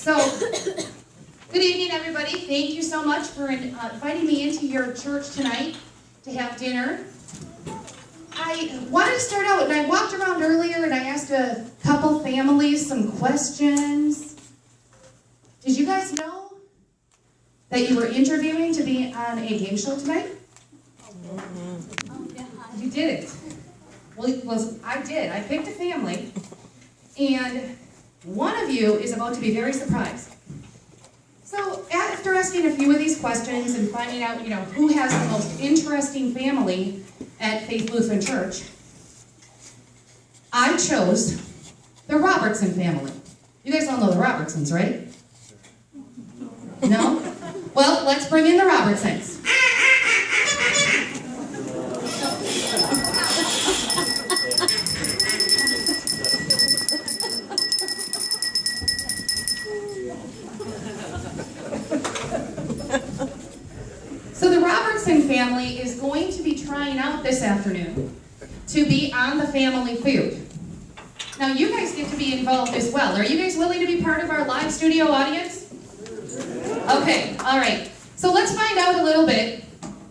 So, good evening, everybody. Thank you so much for inviting me into your church tonight to have dinner. I wanted to start out, and I walked around earlier and I asked a couple families some questions. Did you guys know that you were interviewing to be on a game show tonight? You did it. Well, I did. I picked a family, and one of you is about to be very surprised. So after asking a few of these questions and finding out, who has the most interesting family at Faith Lutheran Church, I chose the Robertson family. You guys all know the Robertsons, right? No? Well, let's bring in the Robertsons. So the Robertson family is going to be trying out this afternoon to be on the family feud. Now you guys get to be involved as well. Are you guys willing to be part of our live studio audience? Okay, all right. So let's find out a little bit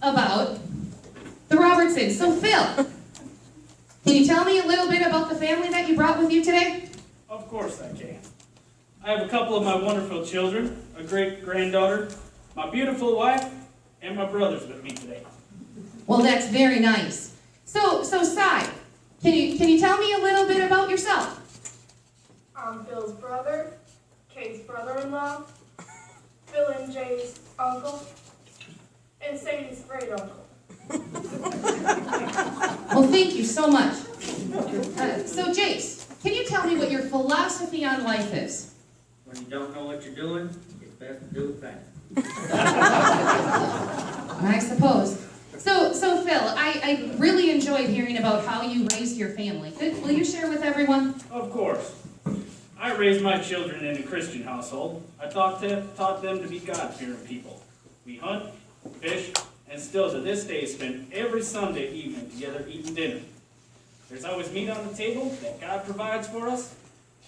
about the Robertsons. So Phil, can you tell me a little bit about the family that you brought with you today? Of course I can. I have a couple of my wonderful children, a great-granddaughter, my beautiful wife, and my brothers with me today. Well, that's very nice. So Sai, can you tell me a little bit about yourself? I'm Phil's brother, Kate's brother-in-law, Phil and Jay's uncle, and Sadie's great uncle. Well, thank you so much. So Jace, can you tell me what your philosophy on life is? When you don't know what you're doing, it's best to do it fast. I suppose. So Phil, I really enjoyed hearing about how you raised your family. Will you share with everyone? Of course. I raised my children in a Christian household. I taught them to be God-fearing people. We hunt, fish, and still to this day spend every Sunday evening together eating dinner. There's always meat on the table that God provides for us.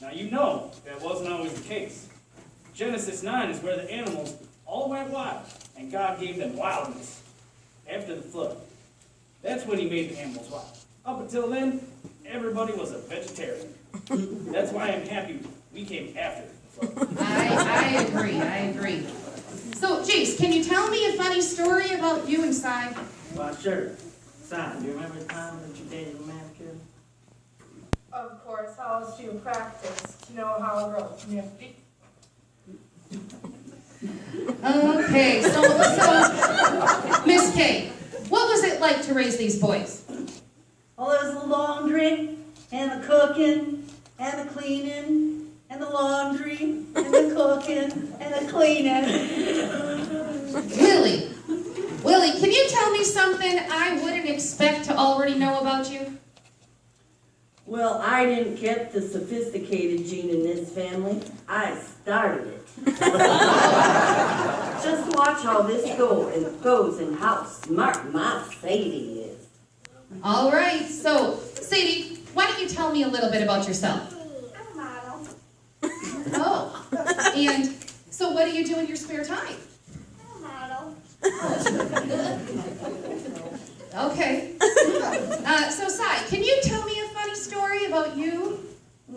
Now you know that wasn't always the case. Genesis 9 is where the animals all went wild, and God gave them wildness after the flood. That's when he made the animals wild. Up until then, everybody was a vegetarian. That's why I'm happy we came after the flood. I agree. So Jace, can you tell me a funny story about you and Sai? Well, sure. Son, do you remember the time that you dated a manicure? Of course, how else do you practice to know how a girl's nifty? Okay, so Miss Kay, what was it like to raise these boys? Well, there was the laundry, and the cooking, and the cleaning, and the laundry, and the cooking, and the cleaning. Willie, can you tell me something I wouldn't expect to already know about you? Well, I didn't get the sophisticated gene in this family. I started it. Just watch how this goes and how smart my Sadie is. All right, so Sadie, why don't you tell me a little bit about yourself? I'm a model. Oh, and so what do you do in your spare time? I'm a model. Okay. So Sai, can you tell me a funny story about you?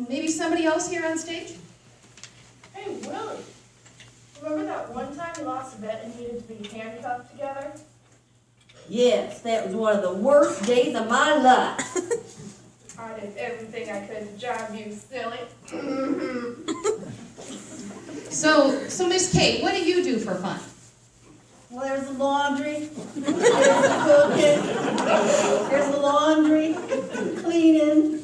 Maybe somebody else here on stage? Hey, Willie. Remember that one time you lost a bet and needed to be handcuffed together? Yes, that was one of the worst days of my life. I did everything I could to drive you silly. So Miss Kate, what do you do for fun? Well, there's the laundry, there's the cooking, there's the laundry, cleaning.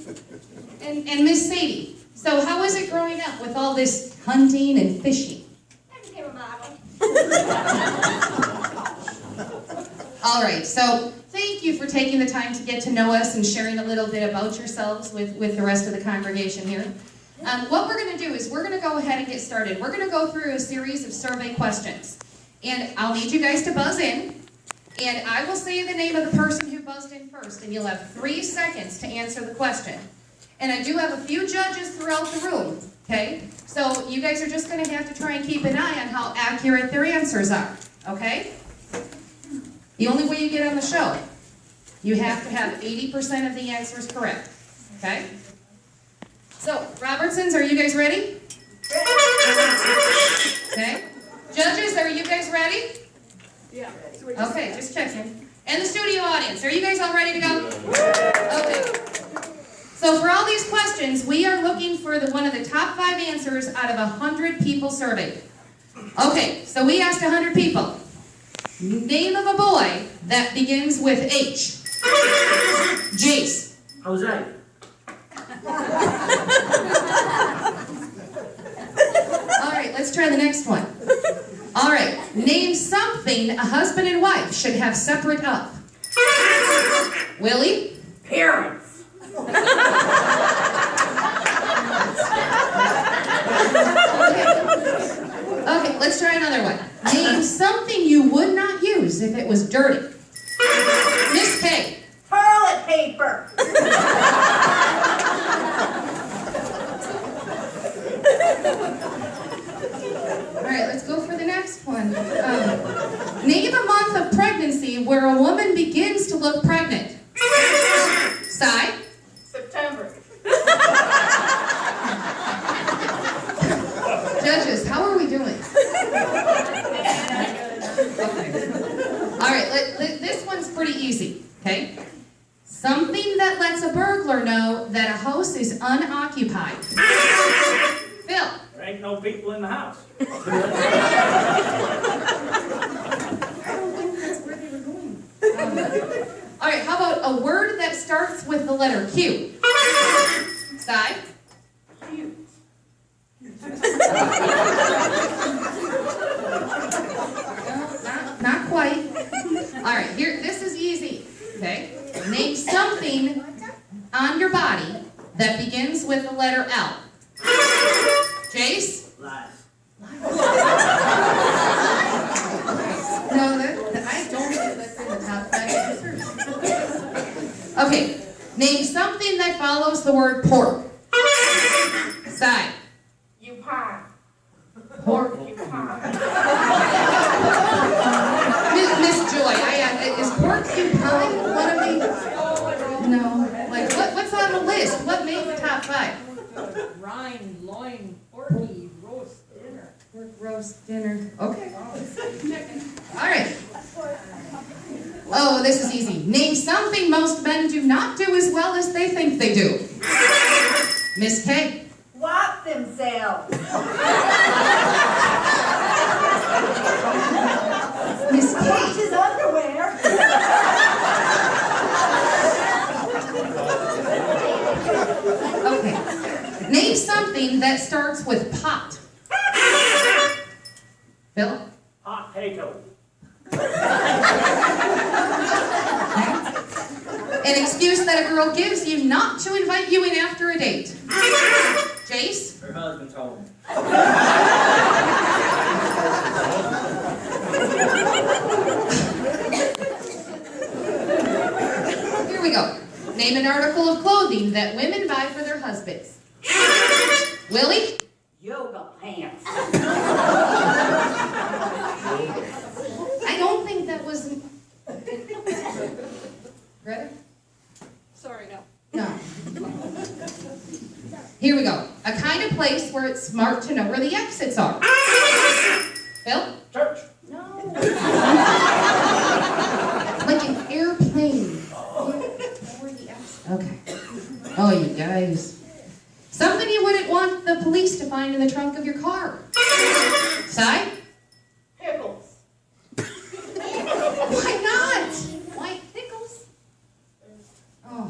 And Miss Sadie, so how was it growing up with all this hunting and fishing? I became a model. All right, so thank you for taking the time to get to know us and sharing a little bit about yourselves with the rest of the congregation here. What we're going to do is we're going to go ahead and get started. We're going to go through a series of survey questions. And I'll need you guys to buzz in. And I will say the name of the person who buzzed in first. And you'll have 3 seconds to answer the question. And I do have a few judges throughout the room, okay? So you guys are just going to have to try and keep an eye on how accurate their answers are, okay? The only way you get on the show, you have to have 80% of the answers correct, okay? So, Robertsons, are you guys ready? Okay. Judges, are you guys ready? Yeah. Okay, just checking. And the studio audience, are you guys all ready to go? Okay. So for all these questions, we are looking for one of the top 5 answers out of 100 people surveyed. Okay, so we asked 100 people. Name of a boy that begins with H. Jace. Jose. All right, let's try the next one. All right, name something a husband and wife should have separate of. Willie? Parents. Okay, let's try another one. Name something you would not use if it was dirty. Miss K. Toilet paper. All right, let's go for the next one. Name a month of pregnancy where a woman begins to look pregnant. Sai? September. Judges, how are we doing? Okay. All right, this one's pretty easy, okay? Something that lets a burglar know that a house is unoccupied. Phil? There ain't no people in the house. I don't think that's where they were going. All right, how about a word that starts with the letter Q? Sai? Cute. No, not quite. All right, here, this is easy, okay? Name something on your body that begins with the letter L. Jace? Lies. No, I don't think that's in the top 5 answers. Okay, name something that follows the word pork. Sai. You pie. Pork. You pie. Miss Joy, is pork you pie one of these? No. Like, what's on the list? What made the top 5? Rind, loin, porky, roast dinner. Pork roast dinner. Okay. All right. Oh, this is easy. Name something most men do not do as well as they think they do. Miss K. Wash themselves. Miss Wash K. his underwear. Okay. Name something that starts with pot. Phil? Hot potato. An excuse that a girl gives you not to invite you in after a date. Jace? Her husband's home. Here we go. Name an article of clothing that women buy for their husbands. Willie? Yoga pants. I don't think that was... Greta? Sorry, no. No. Here we go. A kind of place where it's smart to know where the exits are. Phil? Church. No. Like an airplane. Where the exits? Okay. Oh, you guys. Something you wouldn't want the police to find in the trunk of your car. Si? Pickles. Why not? Why pickles? Oh.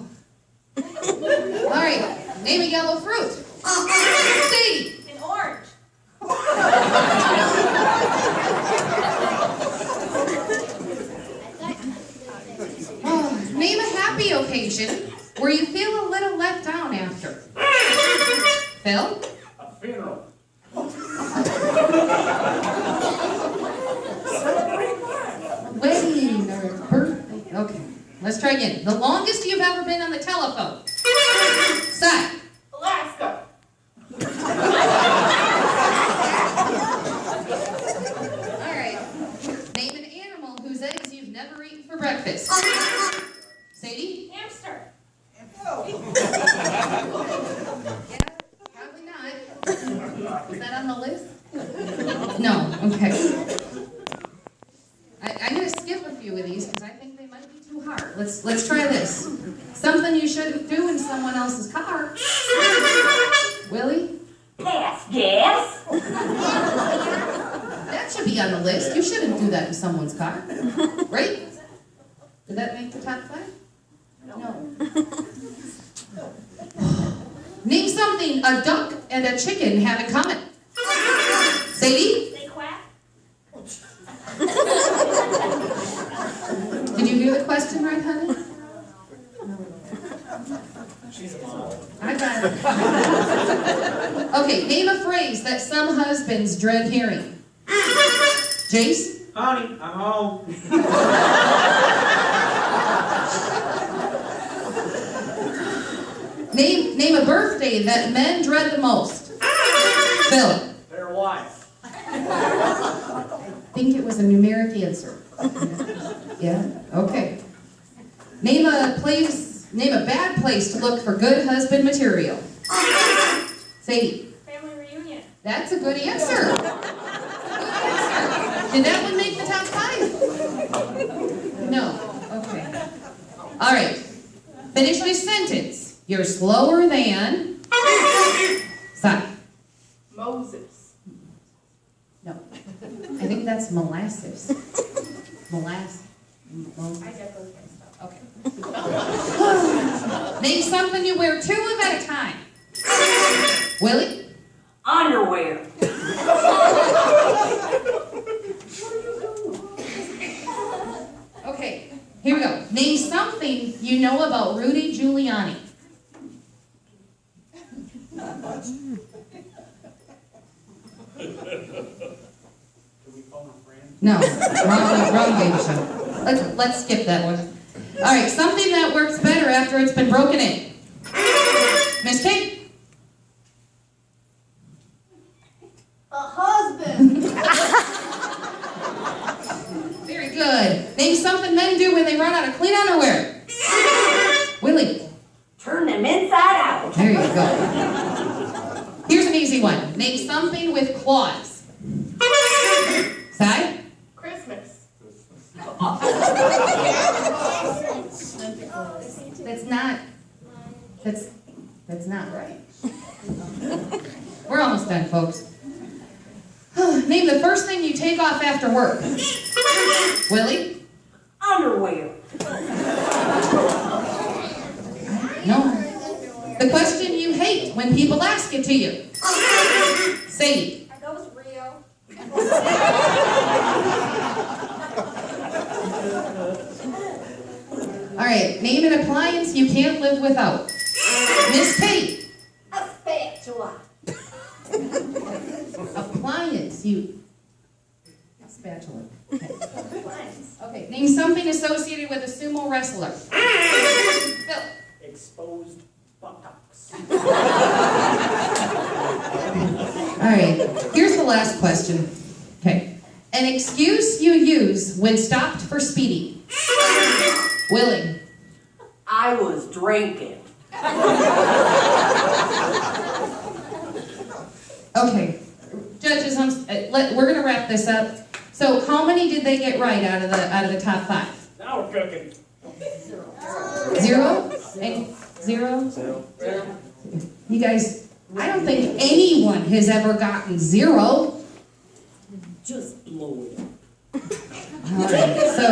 All right. Name a yellow fruit. Sadie. An orange. Oh, name a happy occasion where you feel a little let down after. Phil? A funeral. Wedding or birthday. Okay. Let's try again. The longest you've ever been on the telephone. Si? else's car. Willie? Pass gas. That should be on the list. You shouldn't do that in someone's car. Right? Did that make the top 5? No. Name something a duck and a chicken have in common. Sadie? They quack. Did you hear the question right, honey? I got it. Okay, name a phrase that some husbands dread hearing. Jace? Honey, I'm home. Name a birthday that men dread the most. Phil? Their wife. I think it was a numeric answer. Yeah? Okay. Name a bad place to look for good husband material. Sadie? Family reunion. That's a good answer. Good answer. Did that one make the top 5? No. Okay. All right. Finish this sentence. You're slower than... Sigh. Moses. No. I think that's molasses. Molasses. I definitely can't stop. Okay. Name something you wear 2 of at a time. Willie? Underwear. Okay, here we go. Name something you know about Rudy Giuliani. No, wrong game show. Let's skip that one. All right, something that works better after it's been broken in. Miss Kate? A husband. Very good. Name something men do when they run out of clean underwear. Willie? Turn them inside out. There you go. Here's an easy one. Name something with claws. Sai? Christmas. That's not right. We're almost done, folks. Name the first thing you take off after work. Willie? Underwear. No. The question you hate when people ask it to you. Sadie? I go with Rio. All right, name an appliance you can't live without. Miss Kate? A spatula. Appliance, you... A spatula. Okay. Okay, name something associated with a sumo wrestler. Phil? Exposed buttocks. All right, here's the last question. Okay. An excuse you use when stopped for speeding. Willie? I was drinking. Okay, judges, we're gonna wrap this up. So, how many did they get right out of the top 5? Now we're cooking. 0? And 0? You guys, I don't think anyone has ever gotten 0. Just blow it up. All right, so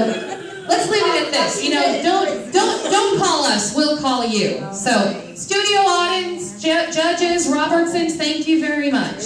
let's leave it at this. You know, don't call us. We'll call you. So, studio audience, judges, Robertsons, thank you very much.